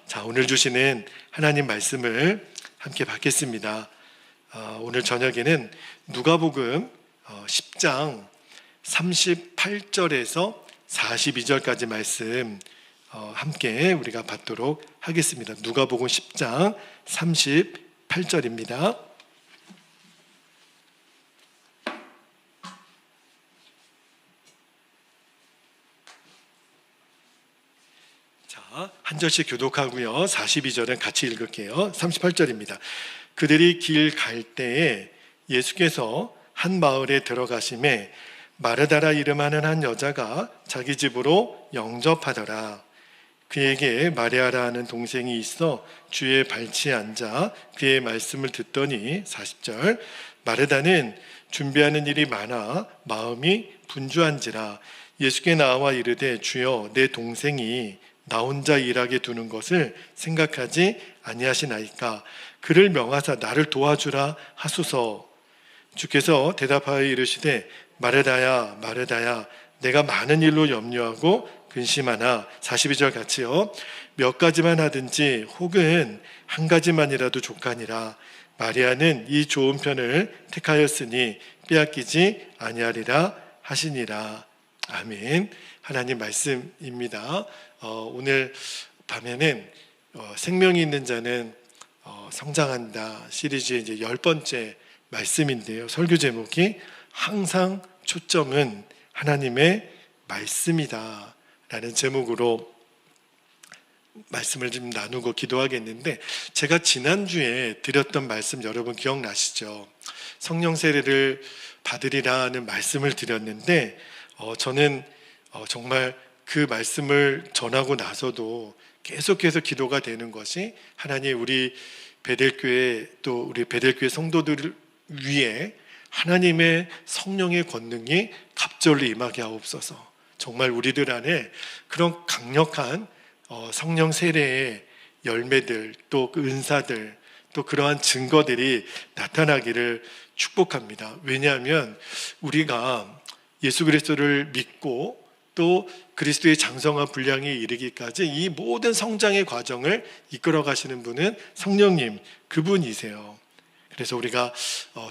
자, 오늘 주시는 하나님 말씀을 함께 받겠습니다. 오늘 저녁에는 누가복음 10장 38절에서 42절까지 말씀 함께 우리가 받도록 하겠습니다. 누가복음 10장 38절입니다. 한 절씩 교독하고요. 42절은 같이 읽을게요. 38절입니다. 그들이 길 갈 때에 예수께서 한 마을에 들어가심에 마르다라 이름하는 한 여자가 자기 집으로 영접하더라. 그에게 마리아라 하는 동생이 있어 주의 발치에 앉아 그의 말씀을 듣더니 40절 마르다는 준비하는 일이 많아 마음이 분주한지라 예수께 나와 이르되 주여 내 동생이 나 혼자 일하게 두는 것을 생각하지 아니하시나이까 그를 명하사 나를 도와주라 하소서. 주께서 대답하여 이르시되 마르다야 마르다야 내가 많은 일로 염려하고 근심하나 42절 같이요 몇 가지만 하든지 혹은 한 가지만이라도 족하니라. 마리아는 이 좋은 편을 택하였으니 빼앗기지 아니하리라 하시니라. 아멘. 하나님 말씀입니다. 오늘 밤에는 생명이 있는 자는 성장한다 시리즈의 이제 10번째 말씀인데요. 설교 제목이 항상 초점은 하나님의 말씀이다 라는 제목으로 말씀을 좀 나누고 기도하겠는데, 제가 지난주에 드렸던 말씀 여러분 기억나시죠? 성령 세례를 받으리라는 말씀을 드렸는데 저는 정말 그 말씀을 전하고 나서도 계속해서 기도가 되는 것이 하나님 우리 베델교회 또 우리 베델교회 성도들 위에 하나님의 성령의 권능이 갑절로 임하게 하옵소서. 정말 우리들 안에 그런 강력한 성령 세례의 열매들 또 그 은사들 또 그러한 증거들이 나타나기를 축복합니다. 왜냐하면 우리가 예수 그리스도를 믿고 또 그리스도의 장성한 분량에 이르기까지 이 모든 성장의 과정을 이끌어 가시는 분은 성령님 그분이세요. 그래서 우리가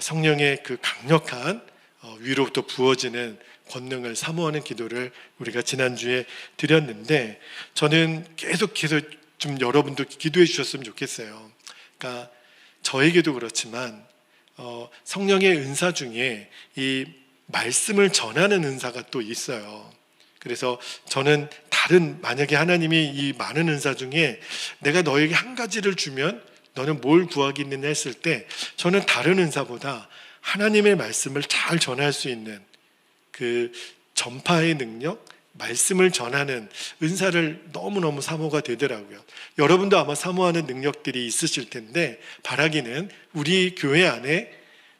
성령의 그 강력한 위로부터 부어지는 권능을 사모하는 기도를 우리가 지난주에 드렸는데, 저는 계속해서 좀 여러분도 기도해 주셨으면 좋겠어요. 그러니까 저에게도 그렇지만 성령의 은사 중에 이 말씀을 전하는 은사가 또 있어요. 그래서 저는 만약에 하나님이 이 많은 은사 중에 내가 너에게 한 가지를 주면 너는 뭘 구하겠느냐 했을 때 저는 다른 은사보다 하나님의 말씀을 잘 전할 수 있는 그 전파의 능력, 말씀을 전하는 은사를 너무너무 사모가 되더라고요. 여러분도 아마 사모하는 능력들이 있으실 텐데, 바라기는 우리 교회 안에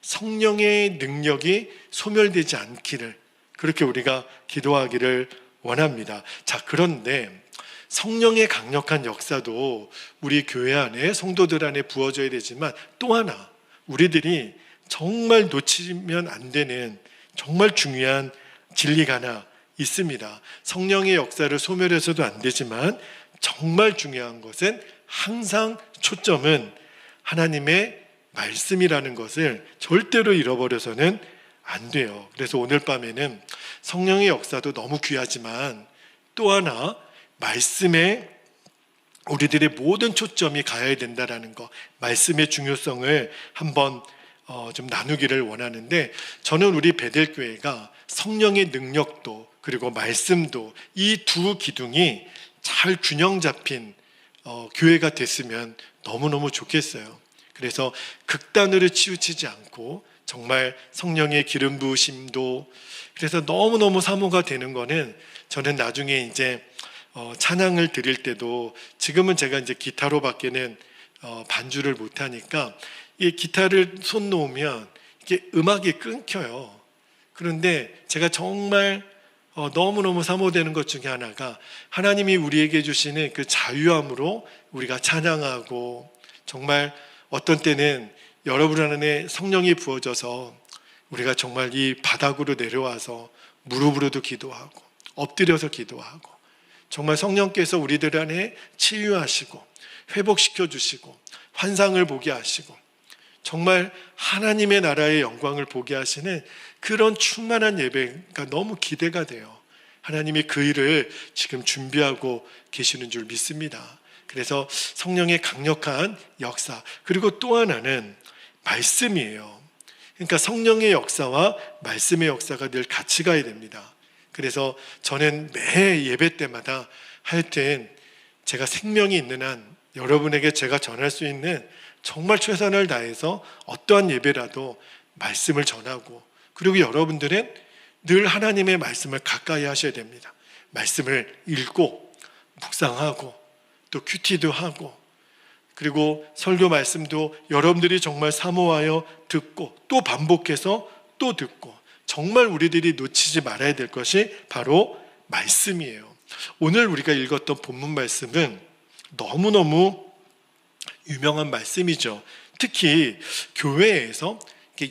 성령의 능력이 소멸되지 않기를 그렇게 우리가 기도하기를 원합니다. 자, 그런데 성령의 강력한 역사도 우리 교회 안에 성도들 안에 부어져야 되지만 또 하나 우리들이 정말 놓치면 안 되는 정말 중요한 진리가 하나 있습니다. 성령의 역사를 소멸해서도 안 되지만 정말 중요한 것은 항상 초점은 하나님의 말씀이라는 것을 절대로 잃어버려서는 안 돼요. 그래서 오늘 밤에는 성령의 역사도 너무 귀하지만 또 하나 말씀에 우리들의 모든 초점이 가야 된다라는 것, 말씀의 중요성을 한번 좀 나누기를 원하는데, 저는 우리 베델교회가 성령의 능력도 그리고 말씀도 이 두 기둥이 잘 균형 잡힌 교회가 됐으면 너무너무 좋겠어요. 그래서 극단으로 치우치지 않고 정말 성령의 기름 부으심도, 그래서 너무너무 사모가 되는 거는 저는 나중에 이제 찬양을 드릴 때도, 지금은 제가 이제 기타로 밖에는 반주를 못하니까 이 기타를 손 놓으면 이게 음악이 끊겨요. 그런데 제가 정말 너무너무 사모되는 것 중에 하나가 하나님이 우리에게 주시는 그 자유함으로 우리가 찬양하고, 정말 어떤 때는 여러분 안에 성령이 부어져서 우리가 정말 이 바닥으로 내려와서 무릎으로도 기도하고 엎드려서 기도하고 정말 성령께서 우리들 안에 치유하시고 회복시켜 주시고 환상을 보게 하시고 정말 하나님의 나라의 영광을 보게 하시는 그런 충만한 예배가 너무 기대가 돼요. 하나님이 그 일을 지금 준비하고 계시는 줄 믿습니다. 그래서 성령의 강력한 역사, 그리고 또 하나는 말씀이에요. 그러니까 성령의 역사와 말씀의 역사가 늘 같이 가야 됩니다. 그래서 저는 매 예배 때마다 하여튼 제가 생명이 있는 한 여러분에게 제가 전할 수 있는 정말 최선을 다해서 어떠한 예배라도 말씀을 전하고, 그리고 여러분들은 늘 하나님의 말씀을 가까이 하셔야 됩니다. 말씀을 읽고 묵상하고 또 큐티도 하고, 그리고 설교 말씀도 여러분들이 정말 사모하여 듣고 또 반복해서 또 듣고, 정말 우리들이 놓치지 말아야 될 것이 바로 말씀이에요. 오늘 우리가 읽었던 본문 말씀은 너무너무 유명한 말씀이죠. 특히 교회에서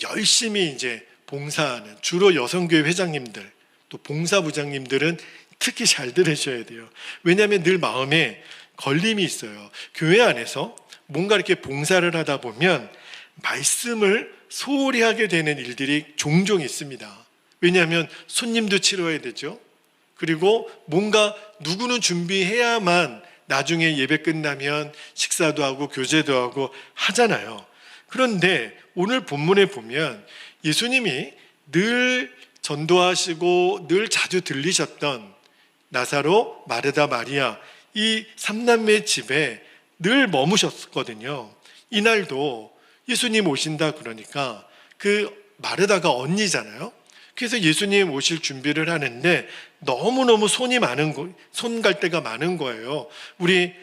열심히 이제 봉사하는 주로 여성교회 회장님들, 또 봉사부장님들은 특히 잘 들으셔야 돼요. 왜냐하면 늘 마음에 걸림이 있어요. 교회 안에서 뭔가 이렇게 봉사를 하다 보면 말씀을 소홀히 하게 되는 일들이 종종 있습니다. 왜냐하면 손님도 치러야 되죠. 그리고 뭔가 누구는 준비해야만 나중에 예배 끝나면 식사도 하고 교제도 하고 하잖아요. 그런데 오늘 본문에 보면 예수님이 늘 전도하시고 늘 자주 들리셨던 나사로, 마르다, 마리아 이 삼남매 집에 늘 머무셨거든요. 이날도 예수님 오신다 그러니까 그 마르다가 언니잖아요. 그래서 예수님 오실 준비를 하는데 너무너무 손이 많은 손 갈 데가 많은 거예요. 우리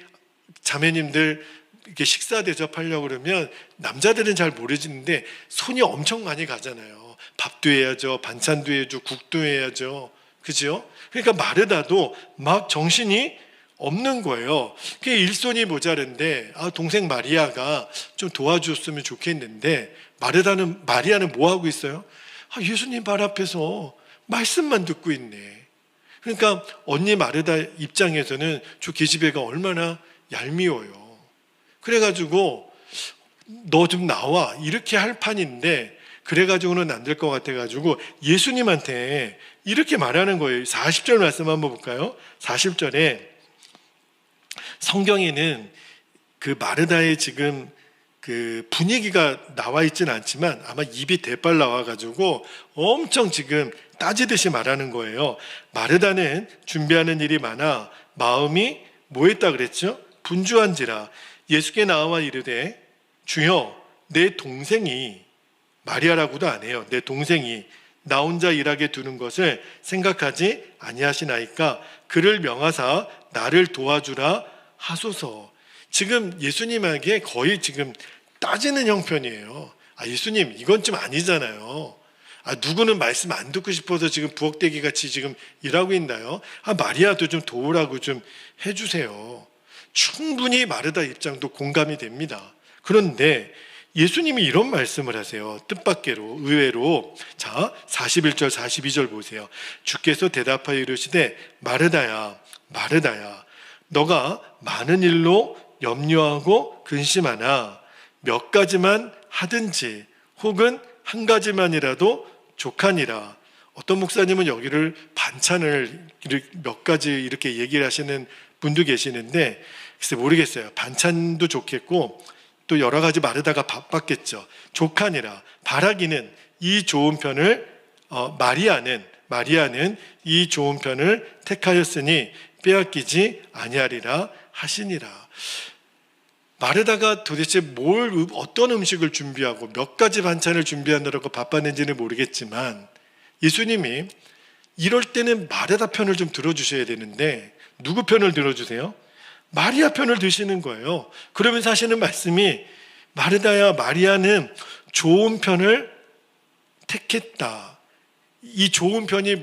자매님들 이렇게 식사 대접하려고 그러면 남자들은 잘 모르시는데 손이 엄청 많이 가잖아요. 밥도 해야죠, 반찬도 해야죠, 국도 해야죠. 그죠? 그러니까 마르다도 막 정신이 없는 거예요. 그게 일손이 모자른데 동생 마리아가 좀 도와줬으면 좋겠는데 마리아는 뭐 하고 있어요? 예수님 발 앞에서 말씀만 듣고 있네. 그러니까 언니 마르다 입장에서는 저 계집애가 얼마나 얄미워요. 그래가지고 너 좀 나와 이렇게 할 판인데, 그래가지고는 안 될 것 같아가지고 예수님한테 이렇게 말하는 거예요. 40절 말씀 한번 볼까요? 40절에 성경에는 그 마르다의 지금 그 분위기가 나와 있지는 않지만 아마 입이 대빨 나와가지고 엄청 지금 따지듯이 말하는 거예요. 마르다는 준비하는 일이 많아 마음이 뭐 했다 그랬죠? 분주한지라 예수께 나와 이르되 주여 내 동생이, 마리아라고도 안 해요, 내 동생이 나 혼자 일하게 두는 것을 생각하지 아니하시나이까 그를 명하사 나를 도와주라 하소서. 지금 예수님에게 거의 지금 따지는 형편이에요. 예수님 이건 좀 아니잖아요. 누구는 말씀 안 듣고 싶어서 지금 부엌대기 같이 지금 일하고 있나요? 마리아도 좀 도우라고 좀 해주세요. 충분히 마르다 입장도 공감이 됩니다. 그런데 예수님이 이런 말씀을 하세요. 뜻밖에로, 의외로. 자, 41절 42절 보세요. 주께서 대답하여 이르시되 마르다야 마르다야 너가 많은 일로 염려하고 근심하나 몇 가지만 하든지 혹은 한 가지만이라도 족하니라. 어떤 목사님은 여기를 반찬을 몇 가지 이렇게 얘기를 하시는 분도 계시는데 글쎄 모르겠어요. 반찬도 좋겠고 또 여러 가지 마르다가 바빴겠죠. 족하니라. 바라기는 이 좋은 편을 마리아는 이 좋은 편을 택하였으니 빼앗기지 아니하리라 하시니라. 마르다가 도대체 어떤 음식을 준비하고 몇 가지 반찬을 준비하느라고 바빴는지는 모르겠지만 예수님이 이럴 때는 마르다 편을 좀 들어주셔야 되는데 누구 편을 들어주세요? 마리아 편을 드시는 거예요. 그러면서 하시는 말씀이 마르다야 마리아는 좋은 편을 택했다. 이 좋은 편이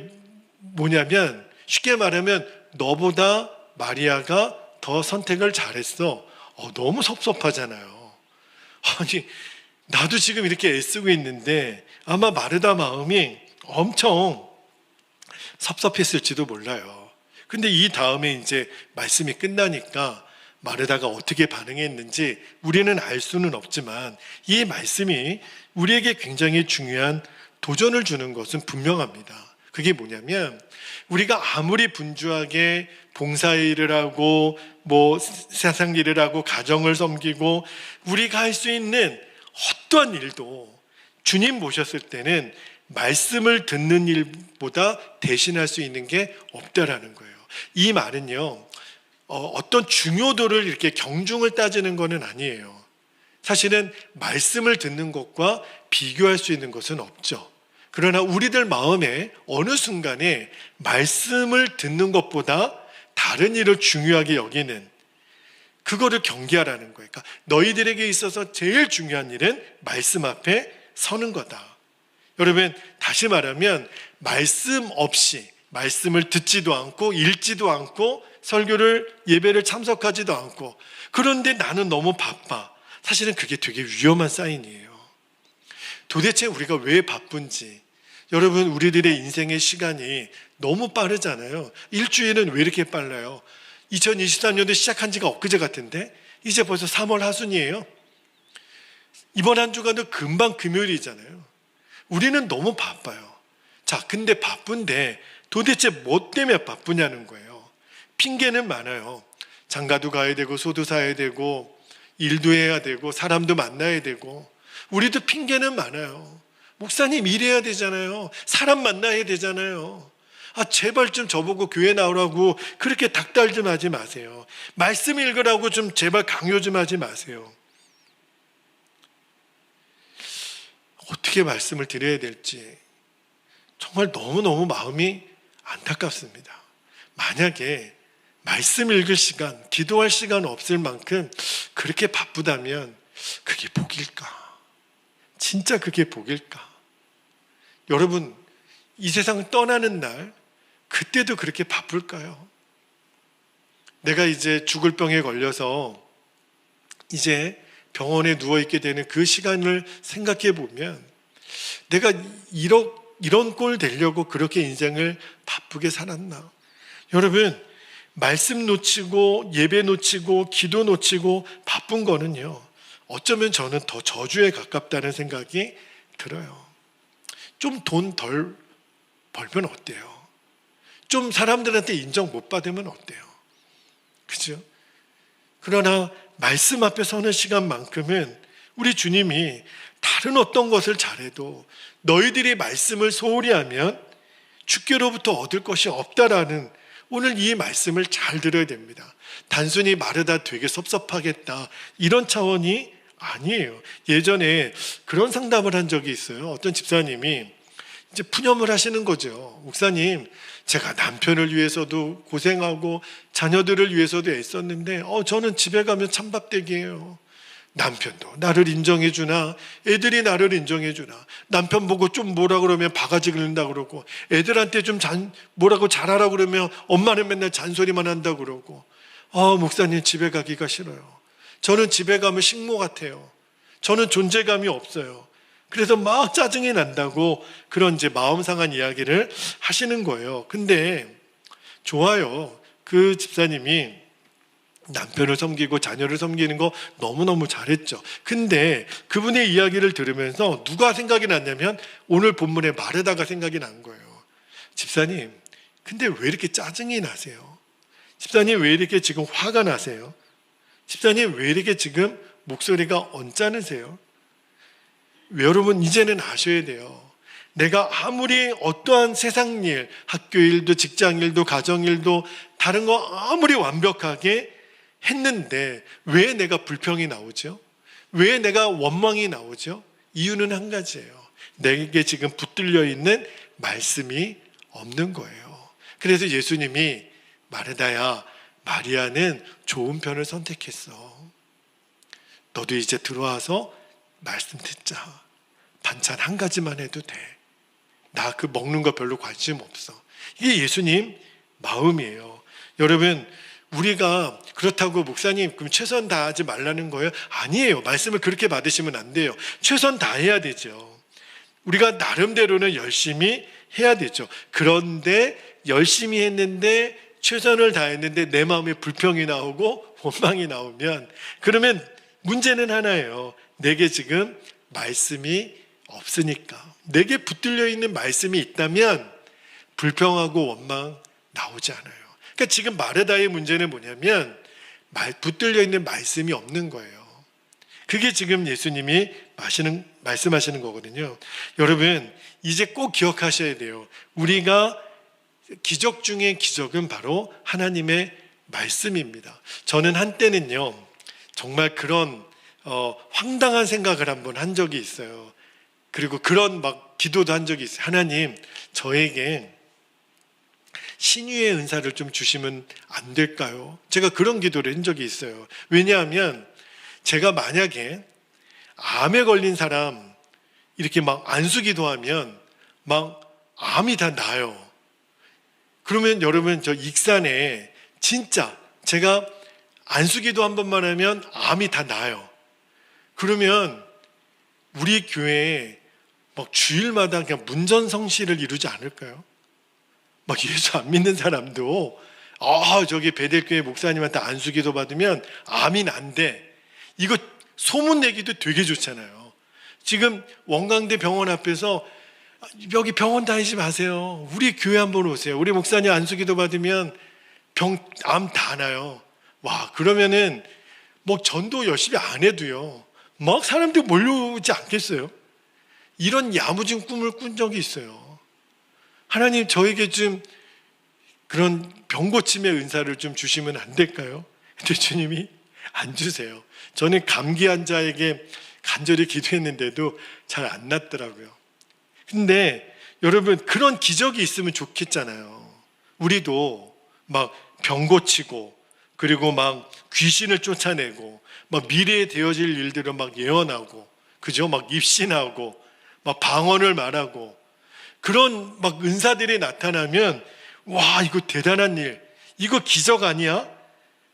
뭐냐면 쉽게 말하면 너보다 마리아가 더 선택을 잘했어. 너무 섭섭하잖아요. 아니 나도 지금 이렇게 애쓰고 있는데 아마 마르다 마음이 엄청 섭섭했을지도 몰라요. 근데 이 다음에 이제 말씀이 끝나니까 마르다가 어떻게 반응했는지 우리는 알 수는 없지만 이 말씀이 우리에게 굉장히 중요한 도전을 주는 것은 분명합니다. 그게 뭐냐면 우리가 아무리 분주하게 봉사일을 하고 세상 일을 하고 가정을 섬기고 우리가 할 수 있는 어떠한 일도 주님 모셨을 때는 말씀을 듣는 일보다 대신할 수 있는 게 없다라는 거예요. 이 말은요, 어떤 중요도를 이렇게 경중을 따지는 것은 아니에요. 사실은 말씀을 듣는 것과 비교할 수 있는 것은 없죠. 그러나 우리들 마음에 어느 순간에 말씀을 듣는 것보다 다른 일을 중요하게 여기는 그거를 경계하라는 거예요. 그러니까 너희들에게 있어서 제일 중요한 일은 말씀 앞에 서는 거다. 여러분, 다시 말하면 말씀 없이 말씀을 듣지도 않고 읽지도 않고 설교를 예배를 참석하지도 않고 그런데 나는 너무 바빠. 사실은 그게 되게 위험한 사인이에요. 도대체 우리가 왜 바쁜지. 여러분, 우리들의 인생의 시간이 너무 빠르잖아요. 일주일은 왜 이렇게 빨라요? 2023년도 시작한 지가 엊그제 같은데 이제 벌써 3월 하순이에요. 이번 한 주간도 금방 금요일이잖아요. 우리는 너무 바빠요. 자, 근데 바쁜데 도대체 뭐 때문에 바쁘냐는 거예요. 핑계는 많아요. 장가도 가야 되고 소도 사야 되고 일도 해야 되고 사람도 만나야 되고 우리도 핑계는 많아요. 목사님 일해야 되잖아요. 사람 만나야 되잖아요. 제발 좀 저보고 교회 나오라고 그렇게 닥달 좀 하지 마세요. 말씀 읽으라고 좀 제발 강요 좀 하지 마세요. 어떻게 말씀을 드려야 될지 정말 너무너무 마음이 안타깝습니다. 만약에 말씀 읽을 시간, 기도할 시간 없을 만큼 그렇게 바쁘다면 그게 복일까? 진짜 그게 복일까? 여러분, 이 세상 떠나는 날 그때도 그렇게 바쁠까요? 내가 이제 죽을 병에 걸려서 이제 병원에 누워있게 되는 그 시간을 생각해 보면 내가 이런 꼴 되려고 그렇게 인생을 바쁘게 살았나? 여러분, 말씀 놓치고 예배 놓치고 기도 놓치고 바쁜 거는요, 어쩌면 저는 더 저주에 가깝다는 생각이 들어요. 좀 돈 덜 벌면 어때요? 좀 사람들한테 인정 못 받으면 어때요? 그죠? 그러나 말씀 앞에 서는 시간만큼은 우리 주님이 다른 어떤 것을 잘해도 너희들이 말씀을 소홀히 하면 주께로부터 얻을 것이 없다라는 오늘 이 말씀을 잘 들어야 됩니다. 단순히 마르다 되게 섭섭하겠다 이런 차원이 아니에요. 예전에 그런 상담을 한 적이 있어요. 어떤 집사님이 이제 푸념을 하시는 거죠. 목사님, 제가 남편을 위해서도 고생하고 자녀들을 위해서도 애썼는데 저는 집에 가면 찬밥대기예요. 남편도 나를 인정해 주나 애들이 나를 인정해 주나 남편 보고 좀 뭐라 그러면 바가지 긁는다 그러고 애들한테 좀 뭐라고 잘하라 그러면 엄마는 맨날 잔소리만 한다 그러고 목사님 집에 가기가 싫어요. 저는 집에 가면 식모 같아요. 저는 존재감이 없어요. 그래서 막 짜증이 난다고 그런 이제 마음 상한 이야기를 하시는 거예요. 근데 좋아요. 그 집사님이 남편을 섬기고 자녀를 섬기는 거 너무너무 잘했죠. 근데 그분의 이야기를 들으면서 누가 생각이 났냐면 오늘 본문에 마르다가 생각이 난 거예요. 집사님, 근데 왜 이렇게 짜증이 나세요? 집사님, 왜 이렇게 지금 화가 나세요? 집사님, 왜 이렇게 지금 목소리가 언짢으세요? 여러분, 이제는 아셔야 돼요. 내가 아무리 어떠한 세상 일, 학교 일도 직장 일도 가정 일도 다른 거 아무리 완벽하게 했는데 왜 내가 불평이 나오죠? 왜 내가 원망이 나오죠? 이유는 한 가지예요. 내게 지금 붙들려 있는 말씀이 없는 거예요. 그래서 예수님이 마르다야, 마리아는 좋은 편을 선택했어. 너도 이제 들어와서 말씀 듣자. 반찬 한 가지만 해도 돼. 나 그 먹는 거 별로 관심 없어. 이게 예수님 마음이에요. 여러분, 우리가 그렇다고 목사님 그럼 최선 다하지 말라는 거예요? 아니에요. 말씀을 그렇게 받으시면 안 돼요. 최선 다해야 되죠. 우리가 나름대로는 열심히 해야 되죠. 그런데 열심히 했는데 최선을 다했는데 내 마음에 불평이 나오고 원망이 나오면, 그러면 문제는 하나예요. 내게 지금 말씀이 없으니까. 내게 붙들려 있는 말씀이 있다면 불평하고 원망 나오지 않아요. 그러니까 지금 마르다의 문제는 뭐냐면 붙들려 있는 말씀이 없는 거예요. 그게 지금 예수님이 말씀하시는 거거든요. 여러분, 이제 꼭 기억하셔야 돼요. 우리가 기적 중에 기적은 바로 하나님의 말씀입니다. 저는 한때는요, 정말 그런 황당한 생각을 한번 한 적이 있어요. 그리고 그런 기도도 한 적이 있어요. 하나님, 저에게 신유의 은사를 좀 주시면 안 될까요? 제가 그런 기도를 한 적이 있어요. 왜냐하면 제가 만약에 암에 걸린 사람 이렇게 안수기도 하면 암이 다 나요. 그러면 여러분, 저 익산에 진짜 제가 안수기도 한 번만 하면 암이 다 나요. 그러면 우리 교회에 주일마다 그냥 문전성시를 이루지 않을까요? 예수 안 믿는 사람도 저기 베델교회 목사님한테 안수기도 받으면 암이 난대. 이거 소문내기도 되게 좋잖아요. 지금 원광대 병원 앞에서 여기 병원 다니지 마세요. 우리 교회 한번 오세요. 우리 목사님 안수기도 받으면 암 다 나요. 와, 그러면은 전도 열심히 안 해도요, 사람들이 몰려오지 않겠어요? 이런 야무진 꿈을 꾼 적이 있어요. 하나님, 저에게 좀 그런 병고침의 은사를 좀 주시면 안 될까요? 근데 주님이 안 주세요. 저는 감기 환자에게 간절히 기도했는데도 잘 안 낫더라고요. 근데 여러분, 그런 기적이 있으면 좋겠잖아요. 우리도 병 고치고, 그리고 귀신을 쫓아내고, 미래에 되어질 일들을 예언하고, 그죠? 입신하고, 방언을 말하고, 그런 은사들이 나타나면, 와, 이거 대단한 일, 이거 기적 아니야?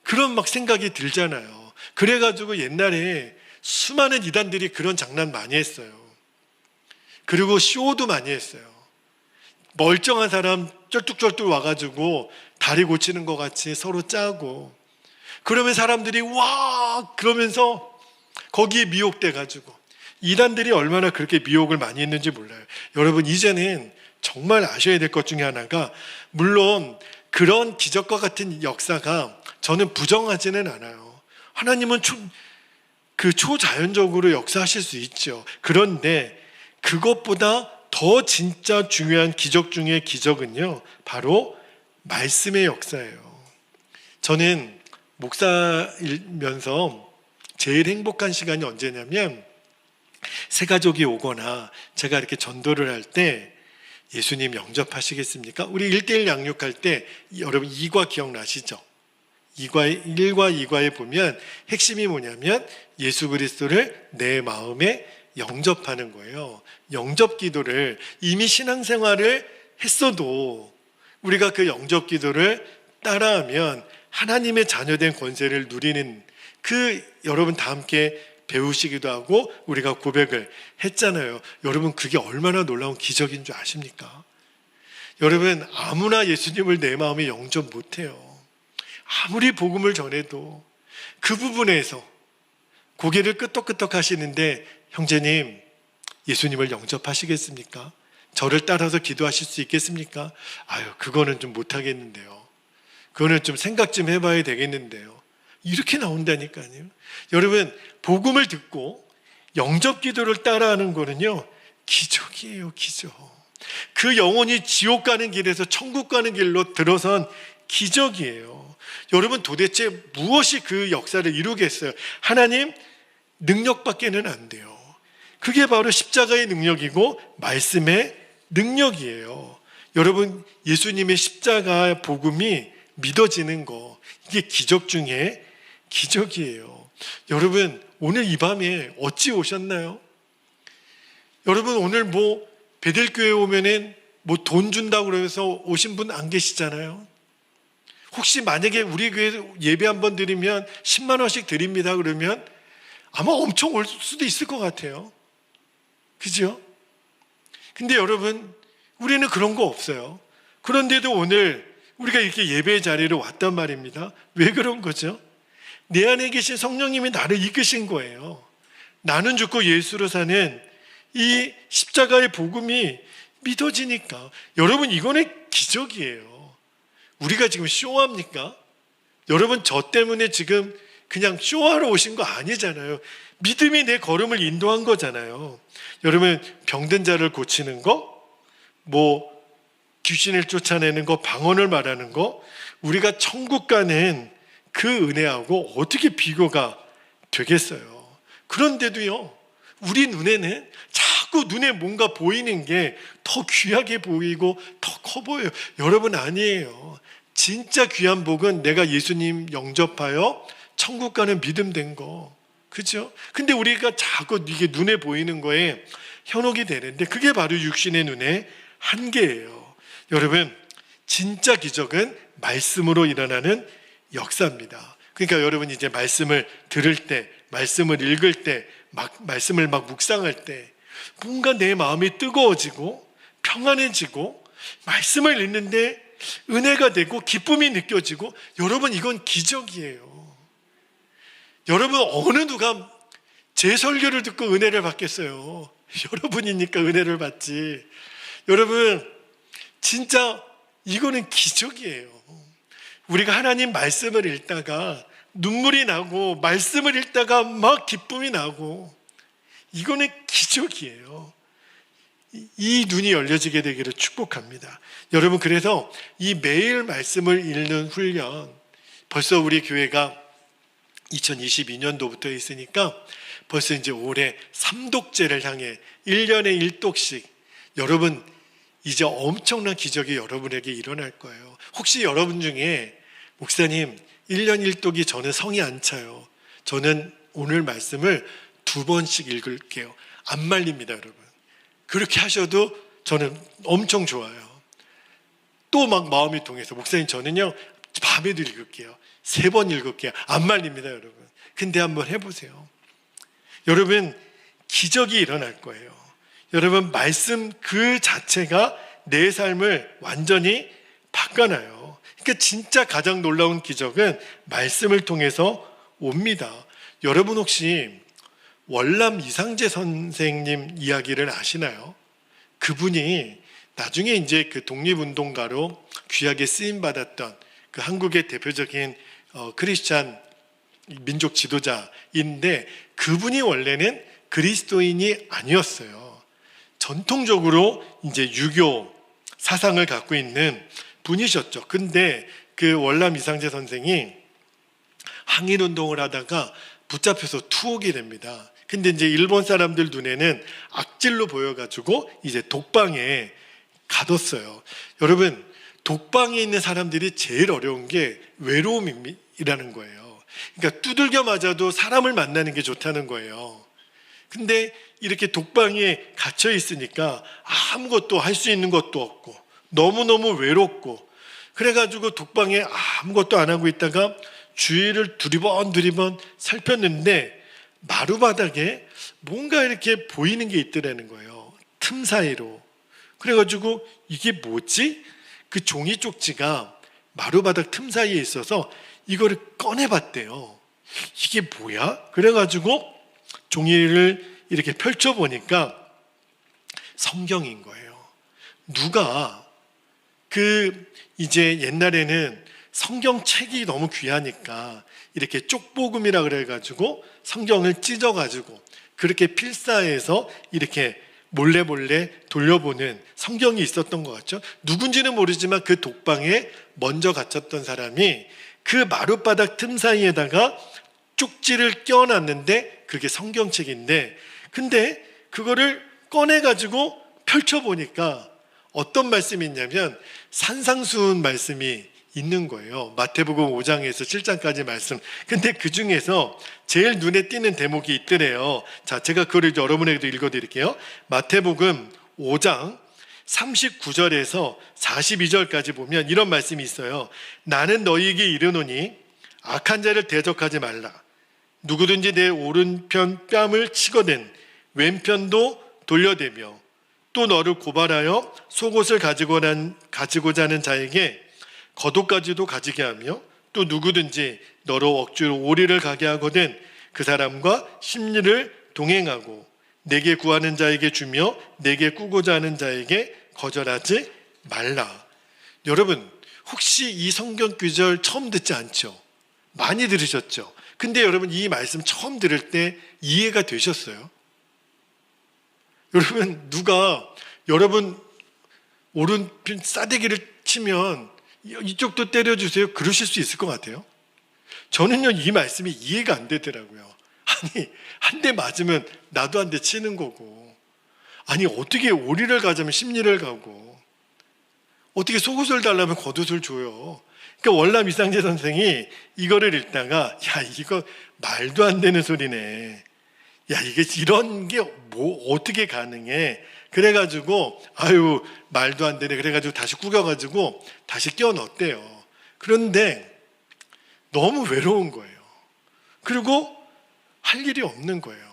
그런 생각이 들잖아요. 그래가지고 옛날에 수많은 이단들이 그런 장난 많이 했어요. 그리고 쇼도 많이 했어요. 멀쩡한 사람 쩔뚝쩔뚝 와가지고 다리 고치는 것 같이 서로 짜고, 그러면 사람들이 와 그러면서 거기에 미혹돼가지고, 이단들이 얼마나 그렇게 미혹을 많이 했는지 몰라요. 여러분, 이제는 정말 아셔야 될 것 중에 하나가, 물론 그런 기적과 같은 역사가 저는 부정하지는 않아요. 하나님은 초자연적으로 역사하실 수 있죠. 그런데 그것보다 더 진짜 중요한 기적 중의 기적은요, 바로 말씀의 역사예요. 저는 목사이면서 제일 행복한 시간이 언제냐면, 새가족이 오거나 제가 이렇게 전도를 할 때, 예수님 영접하시겠습니까? 우리 1:1 양육할 때 여러분 2과 기억나시죠? 1과 2과에 보면 핵심이 뭐냐면 예수 그리스도를 내 마음에 영접하는 거예요. 영접 기도를 이미 신앙생활을 했어도 우리가 그 영접 기도를 따라하면 하나님의 자녀된 권세를 누리는, 여러분 다 함께 배우시기도 하고 우리가 고백을 했잖아요. 여러분, 그게 얼마나 놀라운 기적인 줄 아십니까? 여러분, 아무나 예수님을 내 마음에 영접 못해요. 아무리 복음을 전해도 그 부분에서 고개를 끄덕끄덕 하시는데, 형제님, 예수님을 영접하시겠습니까? 저를 따라서 기도하실 수 있겠습니까? 그거는 좀 못하겠는데요. 그거는 좀 생각 좀 해봐야 되겠는데요. 이렇게 나온다니까요. 여러분, 복음을 듣고 영접 기도를 따라하는 거는요, 기적이에요, 기적. 그 영혼이 지옥 가는 길에서 천국 가는 길로 들어선 기적이에요. 여러분, 도대체 무엇이 그 역사를 이루겠어요? 하나님 능력밖에는 안 돼요. 그게 바로 십자가의 능력이고 말씀의 능력이에요. 여러분, 예수님의 십자가 복음이 믿어지는 거, 이게 기적 중에 기적이에요. 여러분, 오늘 이 밤에 어찌 오셨나요? 여러분, 오늘 베델교회 오면은 돈 준다고 그러면서 오신 분 안 계시잖아요. 혹시 만약에 우리 교회 예배 한번 드리면 10만 원씩 드립니다 그러면 아마 엄청 올 수도 있을 것 같아요. 그죠? 근데 여러분, 우리는 그런 거 없어요. 그런데도 오늘 우리가 이렇게 예배의 자리로 왔단 말입니다. 왜 그런 거죠? 내 안에 계신 성령님이 나를 이끄신 거예요. 나는 죽고 예수로 사는 이 십자가의 복음이 믿어지니까. 여러분, 이거는 기적이에요. 우리가 지금 쇼합니까? 여러분, 저 때문에 지금 그냥 쇼하러 오신 거 아니잖아요. 믿음이 내 걸음을 인도한 거잖아요. 여러분, 병든 자를 고치는 거, 귀신을 쫓아내는 거, 방언을 말하는 거, 우리가 천국 가는 그 은혜하고 어떻게 비교가 되겠어요? 그런데도요, 우리 눈에는 자꾸 눈에 뭔가 보이는 게 더 귀하게 보이고 더 커 보여요. 여러분, 아니에요. 진짜 귀한 복은 내가 예수님 영접하여 천국 가는 믿음 된 거, 그죠? 근데 우리가 자꾸 이게 눈에 보이는 거에 현혹이 되는데, 그게 바로 육신의 눈의 한계예요. 여러분, 진짜 기적은 말씀으로 일어나는 역사입니다. 그러니까 여러분, 이제 말씀을 들을 때, 말씀을 읽을 때, 말씀을 묵상할 때 뭔가 내 마음이 뜨거워지고 평안해지고, 말씀을 읽는데 은혜가 되고 기쁨이 느껴지고, 여러분, 이건 기적이에요. 여러분, 어느 누가 제 설교를 듣고 은혜를 받겠어요? 여러분이니까 은혜를 받지. 여러분, 진짜 이거는 기적이에요. 우리가 하나님 말씀을 읽다가 눈물이 나고, 말씀을 읽다가 막 기쁨이 나고, 이거는 기적이에요. 이 눈이 열려지게 되기를 축복합니다. 여러분, 그래서 이 매일 말씀을 읽는 훈련, 벌써 우리 교회가 2022년도부터 있으니까 벌써 이제 올해 3독째를 향해 1년에 1독씩, 여러분, 이제 엄청난 기적이 여러분에게 일어날 거예요. 혹시 여러분 중에 목사님 1년 1독이 저는 성이 안 차요, 저는 오늘 말씀을 2번씩 읽을게요, 안 말립니다. 여러분, 그렇게 하셔도 저는 엄청 좋아요. 또 막 마음이 동해서 목사님 저는요 밤에도 읽을게요, 3번 읽을게요, 안 말립니다. 여러분, 근데 한번 해보세요. 여러분, 기적이 일어날 거예요. 여러분, 말씀 그 자체가 내 삶을 완전히 바꿔놔요. 그러니까 진짜 가장 놀라운 기적은 말씀을 통해서 옵니다. 여러분, 혹시 월남 이상재 선생님 이야기를 아시나요? 그분이 나중에 이제 그 독립운동가로 귀하게 쓰임받았던 그 한국의 대표적인 크리스찬 민족 지도자인데, 그분이 원래는 그리스도인이 아니었어요. 전통적으로 이제 유교 사상을 갖고 있는 분이셨죠. 근데 그 월남 이상재 선생이 항일운동을 하다가 붙잡혀서 투옥이 됩니다. 근데 이제 일본 사람들 눈에는 악질로 보여가지고 이제 독방에 가뒀어요. 여러분, 독방에 있는 사람들이 제일 어려운 게 외로움이라는 거예요. 그러니까 두들겨 맞아도 사람을 만나는 게 좋다는 거예요. 근데 이렇게 독방에 갇혀 있으니까 아무것도 할 수 있는 것도 없고 너무너무 외롭고, 그래가지고 독방에 아무것도 안 하고 있다가 주위를 두리번 살폈는데 마루바닥에 뭔가 이렇게 보이는 게 있더라는 거예요, 틈 사이로. 그래가지고 이게 뭐지? 그 종이 쪽지가 마루바닥 틈 사이에 있어서 이거를 꺼내봤대요. 이게 뭐야? 그래가지고 종이를 이렇게 펼쳐보니까 성경인 거예요. 누가 이제 옛날에는 성경책이 너무 귀하니까 이렇게 쪽복음이라 그래가지고 성경을 찢어가지고 그렇게 필사해서 이렇게 몰래 돌려보는 성경이 있었던 것 같죠. 누군지는 모르지만 그 독방에 먼저 갇혔던 사람이 그 마룻바닥 틈 사이에다가 쪽지를 껴놨는데 그게 성경책인데, 근데 그거를 꺼내가지고 펼쳐보니까 어떤 말씀이 있냐면 산상수훈 말씀이 있는 거예요. 마태복음 5장에서 7장까지 말씀. 근데 그 중에서 제일 눈에 띄는 대목이 있더래요. 자, 제가 그걸 여러분에게도 읽어드릴게요. 마태복음 5장 39절에서 42절까지 보면 이런 말씀이 있어요. 나는 너희에게 이르노니 악한 자를 대적하지 말라. 누구든지 내 오른편 뺨을 치거든 왼편도 돌려대며 또 너를 고발하여 속옷을 가지고자 하는 자에게 거독까지도 가지게 하며 또 누구든지 너로 억지로 오리를 가게 하거든 그 사람과 심리를 동행하고 내게 구하는 자에게 주며 내게 꾸고자 하는 자에게 거절하지 말라. 여러분, 혹시 이 성경 구절 처음 듣지 않죠? 많이 들으셨죠? 근데 여러분, 이 말씀 처음 들을 때 이해가 되셨어요? 여러분, 누가 여러분 오른편 싸대기를 치면 이쪽도 때려주세요 그러실 수 있을 것 같아요? 저는요, 이 말씀이 이해가 안 되더라고요. 아니, 한 대 맞으면 나도 한 대 치는 거고, 아니 어떻게 오리를 가자면 심리를 가고, 어떻게 속옷을 달라면 겉옷을 줘요. 그러니까 월남 이상재 선생이 이거를 읽다가 야, 이거 말도 안 되는 소리네, 야 이게 이런 게 뭐 어떻게 가능해, 그래가지고 아유 말도 안 되네, 그래가지고 다시 구겨가지고 다시 끼워 넣었대요. 그런데 너무 외로운 거예요. 그리고 할 일이 없는 거예요.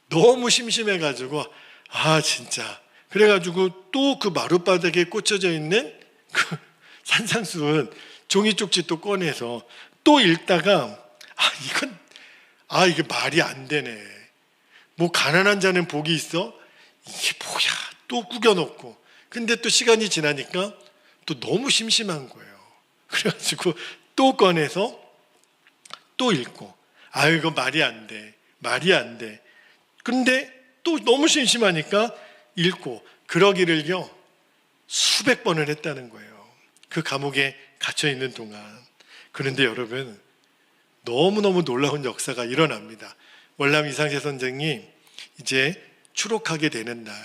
너무 심심해가지고 아 진짜, 그래가지고 또 그 마룻바닥에 꽂혀져 있는 그 산상수훈 종이 쪽지 또 꺼내서 또 읽다가 이게 말이 안 되네, 뭐 가난한 자는 복이 있어, 이게 뭐야, 또 구겨놓고. 근데 또 시간이 지나니까 또 너무 심심한 거예요. 그래가지고 또 꺼내서 또 읽고, 이거 말이 안 돼, 말이 안 돼. 근데 또 너무 심심하니까 읽고, 그러기를요 수백 번을 했다는 거예요, 그 감옥에 갇혀 있는 동안. 그런데 여러분, 너무너무 놀라운 역사가 일어납니다. 월남 이상재 선생이 이제 추록하게 되는 날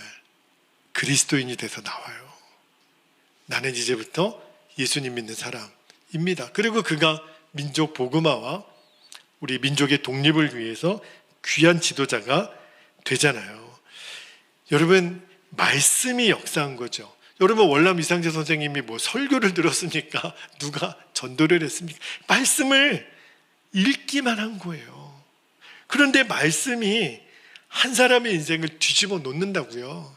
그리스도인이 돼서 나와요. 나는 이제부터 예수님 믿는 사람입니다. 그리고 그가 민족 복음화와 우리 민족의 독립을 위해서 귀한 지도자가 되잖아요. 여러분, 말씀이 역사한 거죠. 여러분, 월남 이상재 선생님이 뭐 설교를 들었습니까? 누가 전도를 했습니까? 말씀을 읽기만 한 거예요. 그런데 말씀이 한 사람의 인생을 뒤집어 놓는다고요.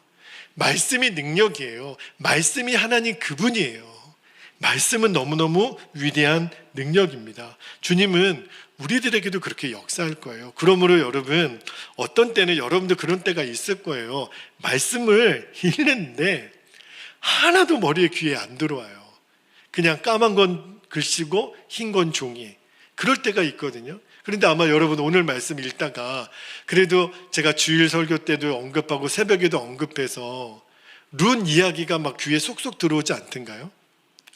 말씀이 능력이에요. 말씀이 하나님 그분이에요. 말씀은 너무너무 위대한 능력입니다. 주님은 우리들에게도 그렇게 역사할 거예요. 그러므로 여러분, 어떤 때는 여러분도 그런 때가 있을 거예요. 말씀을 읽는데 하나도 머리에 귀에 안 들어와요. 그냥 까만 건 글씨고 흰 건 종이. 그럴 때가 있거든요. 그런데 아마 여러분 오늘 말씀 읽다가 그래도 제가 주일 설교 때도 언급하고 새벽에도 언급해서 룬 이야기가 막 귀에 쏙쏙 들어오지 않던가요?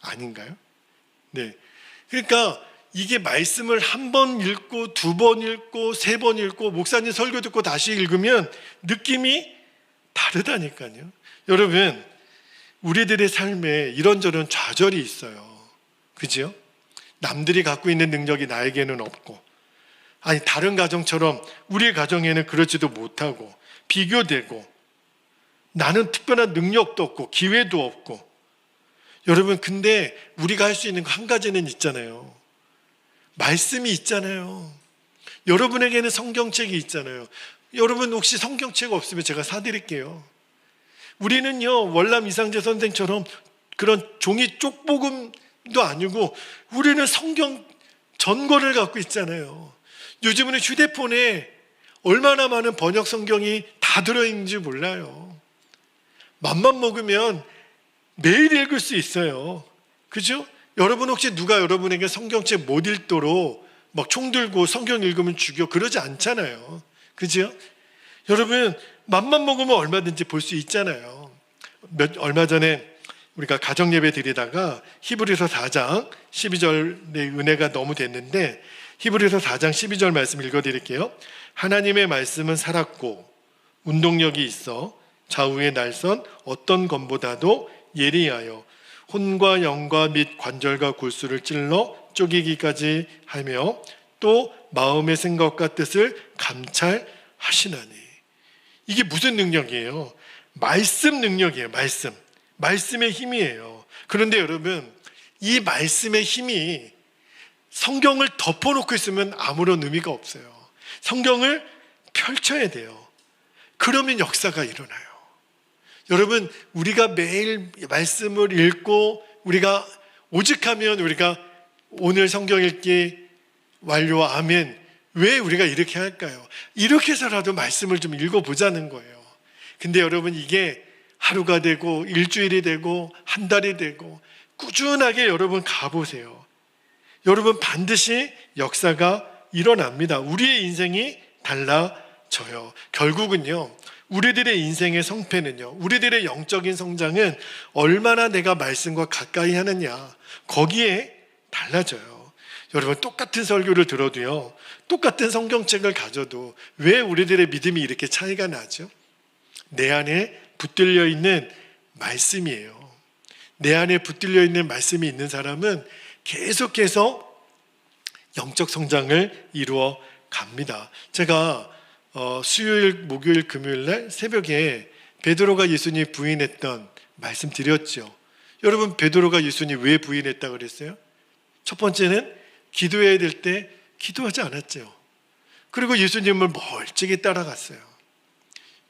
아닌가요? 네. 그러니까 이게 말씀을 한 번 읽고 두 번 읽고 세 번 읽고 목사님 설교 듣고 다시 읽으면 느낌이 다르다니까요. 여러분, 우리들의 삶에 이런저런 좌절이 있어요. 그죠? 남들이 갖고 있는 능력이 나에게는 없고, 아니 다른 가정처럼 우리의 가정에는 그렇지도 못하고 비교되고, 나는 특별한 능력도 없고 기회도 없고. 여러분, 근데 우리가 할 수 있는 거 한 가지는 있잖아요. 말씀이 있잖아요. 여러분에게는 성경책이 있잖아요. 여러분 혹시 성경책 없으면 제가 사드릴게요. 우리는요, 월남 이상재 선생처럼 그런 종이 쪽복음도 아니고 우리는 성경 전권을 갖고 있잖아요. 요즘은 휴대폰에 얼마나 많은 번역 성경이 다 들어있는지 몰라요. 맘만 먹으면 매일 읽을 수 있어요. 그죠? 여러분 혹시 누가 여러분에게 성경책 못 읽도록 막 총 들고 성경 읽으면 죽여 그러지 않잖아요. 그죠? 여러분, 맘만 먹으면 얼마든지 볼 수 있잖아요. 얼마 전에 우리가 가정예배 드리다가 히브리서 4장 12절의 은혜가 너무 됐는데, 히브리서 4장 12절 말씀 읽어드릴게요. 하나님의 말씀은 살았고 운동력이 있어 좌우의 날선 어떤 검보다도 예리하여 혼과 영과 및 관절과 골수를 찔러 쪼개기까지 하며 또 마음의 생각과 뜻을 감찰하시나니. 이게 무슨 능력이에요? 말씀 능력이에요. 말씀의 힘이에요. 그런데 여러분, 이 말씀의 힘이 성경을 덮어놓고 있으면 아무런 의미가 없어요. 성경을 펼쳐야 돼요. 그러면 역사가 일어나요. 여러분, 우리가 매일 말씀을 읽고 우리가 오직하면 우리가 오늘 성경 읽기 완료 아멘. 왜 우리가 이렇게 할까요? 이렇게 해서라도 말씀을 좀 읽어보자는 거예요. 근데 여러분, 이게 하루가 되고 일주일이 되고 한 달이 되고 꾸준하게 여러분 가보세요. 여러분, 반드시 역사가 일어납니다. 우리의 인생이 달라져요. 결국은요, 우리들의 인생의 성패는요, 우리들의 영적인 성장은 얼마나 내가 말씀과 가까이 하느냐, 거기에 달라져요. 여러분, 똑같은 설교를 들어도요, 똑같은 성경책을 가져도 왜 우리들의 믿음이 이렇게 차이가 나죠? 내 안에 붙들려 있는 말씀이에요. 내 안에 붙들려 있는 말씀이 있는 사람은 계속해서 영적 성장을 이루어 갑니다. 제가 수요일, 목요일, 금요일 날 새벽에 베드로가 예수님 부인했던 말씀 드렸죠. 여러분, 베드로가 예수님 왜 부인했다고 그랬어요? 첫 번째는 기도해야 될 때 기도하지 않았죠. 그리고 예수님을 멀찍이 따라갔어요.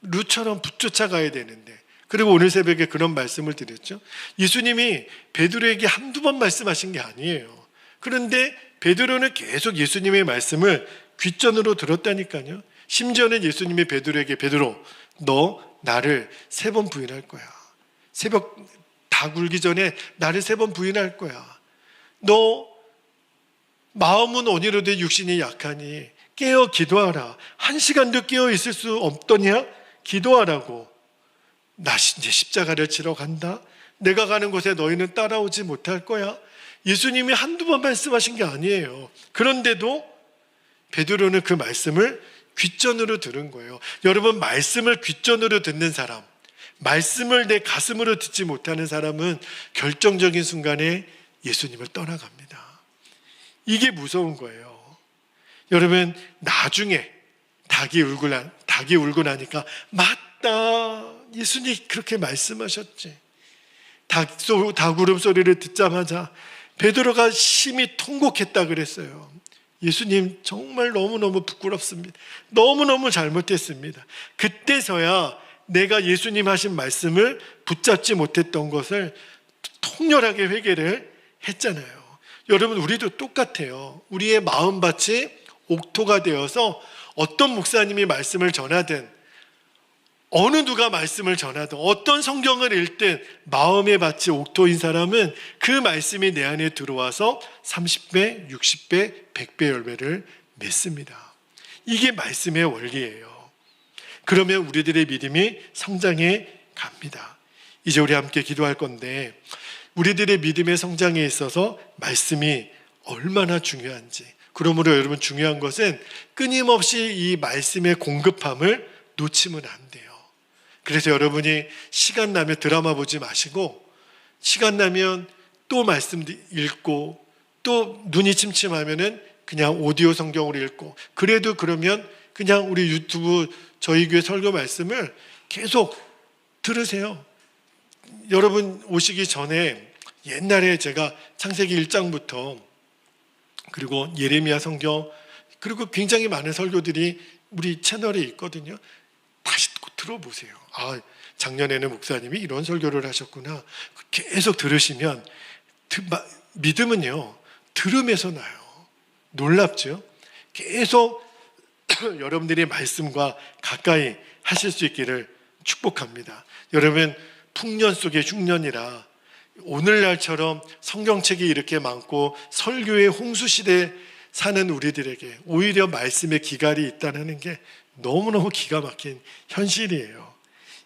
루처럼 붙쫓아가야 되는데. 그리고 오늘 새벽에 그런 말씀을 드렸죠. 예수님이 베드로에게 한두 번 말씀하신 게 아니에요. 그런데 베드로는 계속 예수님의 말씀을 귓전으로 들었다니까요. 심지어는 예수님이 베드로에게, 베드로, 너 나를 3번 부인할 거야. 새벽 다 굴기 전에 나를 3번 부인할 거야. 너 마음은 온이로되 육신이 약하니 깨어 기도하라. 1시간도 깨어 있을 수 없더냐? 기도하라고. 나 이제 십자가를 지러 간다. 내가 가는 곳에 너희는 따라오지 못할 거야. 예수님이 한두 번 말씀하신 게 아니에요. 그런데도 베드로는 그 말씀을 귓전으로 들은 거예요. 여러분, 말씀을 귓전으로 듣는 사람, 말씀을 내 가슴으로 듣지 못하는 사람은 결정적인 순간에 예수님을 떠나갑니다. 이게 무서운 거예요. 여러분, 나중에 닭이 울고 나니까 맞다, 예수님 그렇게 말씀하셨지. 닭 울음소리를 듣자마자 베드로가 심히 통곡했다 그랬어요. 예수님, 정말 너무너무 부끄럽습니다. 너무너무 잘못했습니다. 그때서야 내가 예수님 하신 말씀을 붙잡지 못했던 것을 통렬하게 회개를 했잖아요. 여러분, 우리도 똑같아요. 우리의 마음밭이 옥토가 되어서 어떤 목사님이 말씀을 전하든, 어느 누가 말씀을 전하든, 어떤 성경을 읽든 마음의 밭이 옥토인 사람은 그 말씀이 내 안에 들어와서 30배, 60배, 100배 열매를 맺습니다. 이게 말씀의 원리예요. 그러면 우리들의 믿음이 성장해 갑니다. 이제 우리 함께 기도할 건데, 우리들의 믿음의 성장에 있어서 말씀이 얼마나 중요한지, 그러므로 여러분, 중요한 것은 끊임없이 이 말씀의 공급함을 놓치면 안 돼요. 그래서 여러분이 시간 나면 드라마 보지 마시고, 시간 나면 또 말씀 읽고, 또 눈이 침침하면은 그냥 오디오 성경으로 읽고, 그래도 그러면 그냥 우리 유튜브 저희 교회 설교 말씀을 계속 들으세요. 여러분 오시기 전에 옛날에 제가 창세기 1장부터 그리고 예레미야 성경, 그리고 굉장히 많은 설교들이 우리 채널에 있거든요. 다시 들어보세요. 아, 작년에는 목사님이 이런 설교를 하셨구나. 계속 들으시면 믿음은요, 들음에서 나요. 놀랍죠? 계속 여러분들이 말씀과 가까이 하실 수 있기를 축복합니다. 여러분, 풍년 속의 흉년이라 오늘날처럼 성경책이 이렇게 많고 설교의 홍수시대에 사는 우리들에게 오히려 말씀의 기갈이 있다는 게 너무너무 기가 막힌 현실이에요.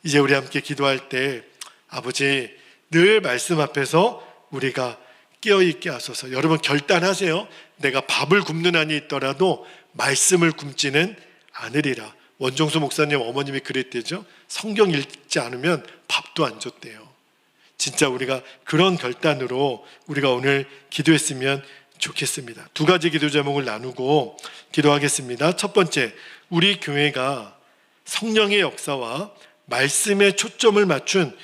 이제 우리 함께 기도할 때 아버지, 늘 말씀 앞에서 우리가 깨어있게 하소서. 여러분, 결단하세요. 내가 밥을 굶는 한이 있더라도 말씀을 굶지는 않으리라. 원종수 목사님 어머님이 그랬대죠. 성경 읽지 않으면 밥도 안 줬대요. 진짜 우리가 그런 결단으로 우리가 오늘 기도했으면 좋겠습니다. 2가지 기도 제목을 나누고 기도하겠습니다. 첫 번째, 우리 교회가 성령의 역사와 말씀에 초점을 맞춘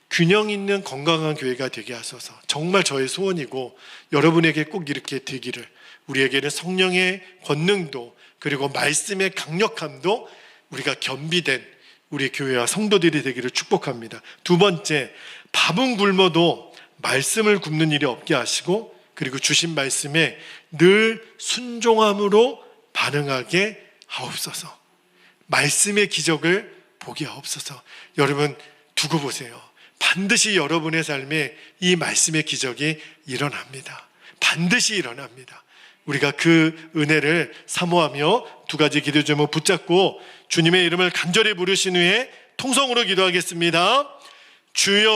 균형 있는 건강한 교회가 되게 하소서. 정말 저의 소원이고 여러분에게 꼭 이렇게 되기를, 우리에게는 성령의 권능도 그리고 말씀의 강력함도 우리가 겸비된 우리 교회와 성도들이 되기를 축복합니다. 두 번째, 밥은 굶어도 말씀을 굽는 일이 없게 하시고, 그리고 주신 말씀에 늘 순종함으로 반응하게 하옵소서. 말씀의 기적을 보게 하옵소서. 여러분 두고 보세요. 반드시 여러분의 삶에 이 말씀의 기적이 일어납니다. 반드시 일어납니다. 우리가 그 은혜를 사모하며 두 가지 기도 제목 붙잡고 주님의 이름을 간절히 부르신 후에 통성으로 기도하겠습니다. 주여